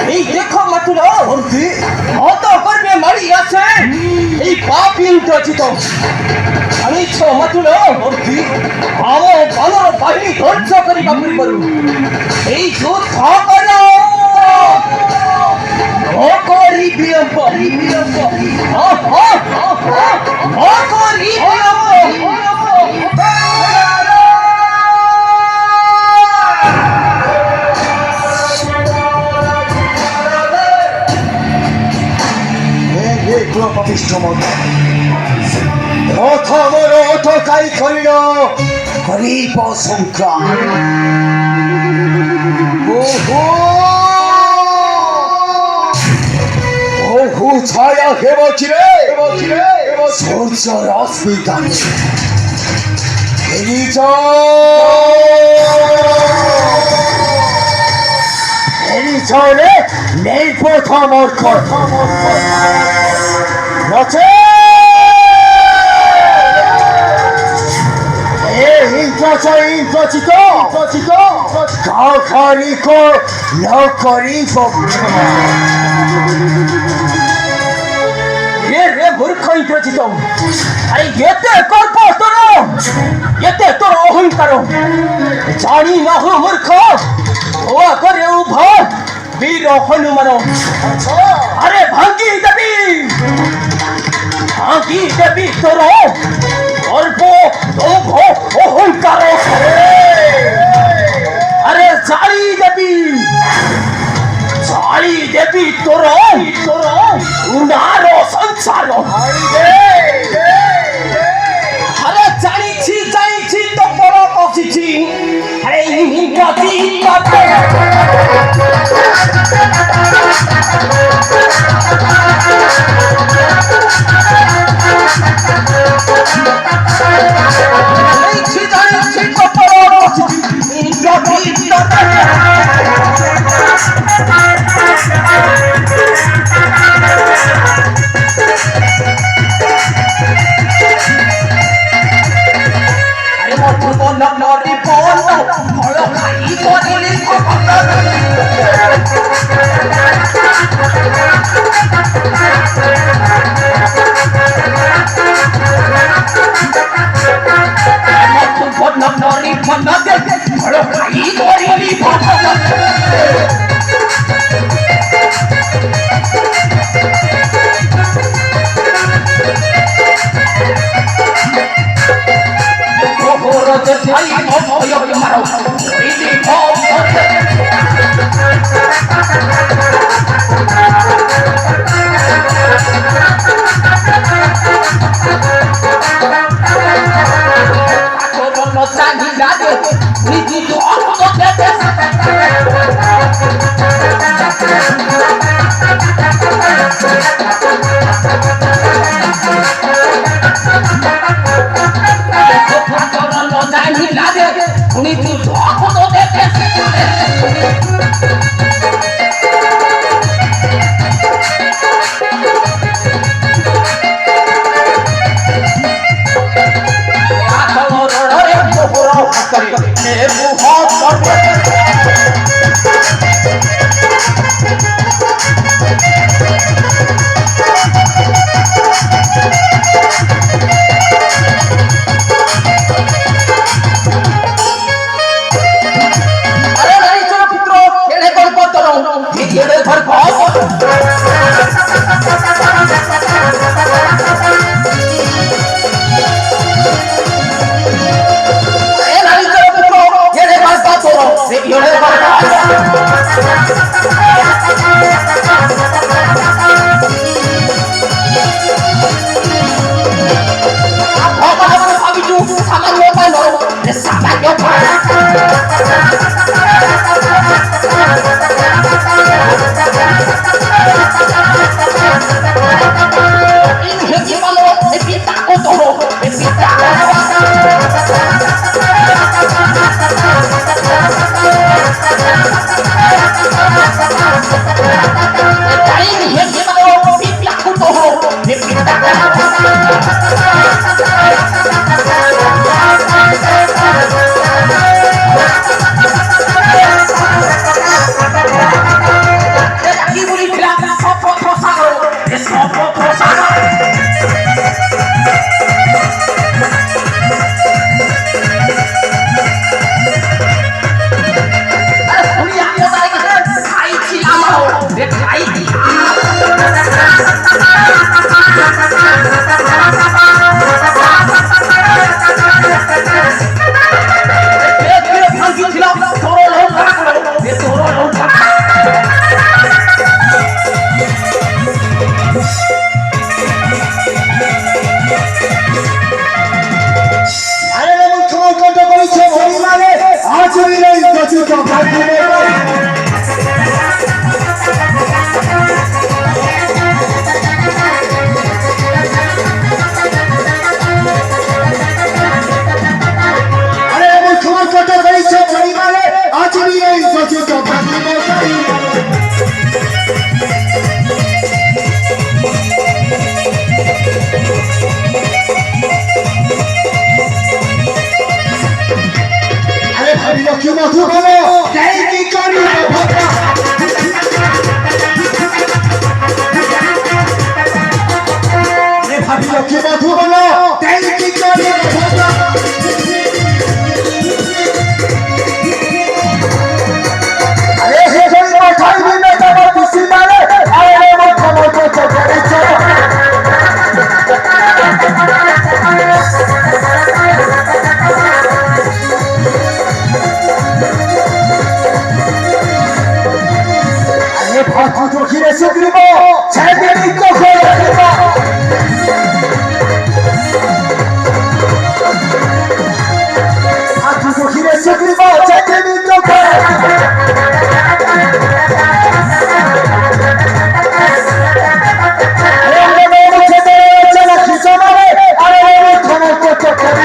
এই দেখো মাতুলো অত করবে মারি আছে এই পাপি ইন্দ্রজিত জানিছ মাতুলো ଆମ ବାନର ବାହିନୀ ଧ୍ୱଂସ କରିବା ପୂର୍ବରୁ এই ଯୁଦ୍ଧ କର ନକରି ବିଳମ୍ବ ନକରି প্রথমর অটকাই করিল হরিপ সংক্রাম বহু ছায়া হেব চিরে সূর্য রশ্মি গানে চলে নেই প্রথম অর্থ রচে ইন্দ্রচিত কাউখারিক নকরি রে মূর্খ ইন্দ্রজিত আরে এতে কল্প তোর এতে তোর অহংকার জানি না হো মূর্খ ও করে উভয় বীর হনুমান আরে ভাঙ্গি দেবী তোর অল্প অহংকার আরে জানি দেবী তোর উনার সংসার আরে জানিছি তো বড় বসিছি আরে ভাতু দক্ষিণে শুক্রিব ছেড়ে দিন কখন ভাতু দক্ষিণে শুক্রিব ছেড়ে দিন কখন আরে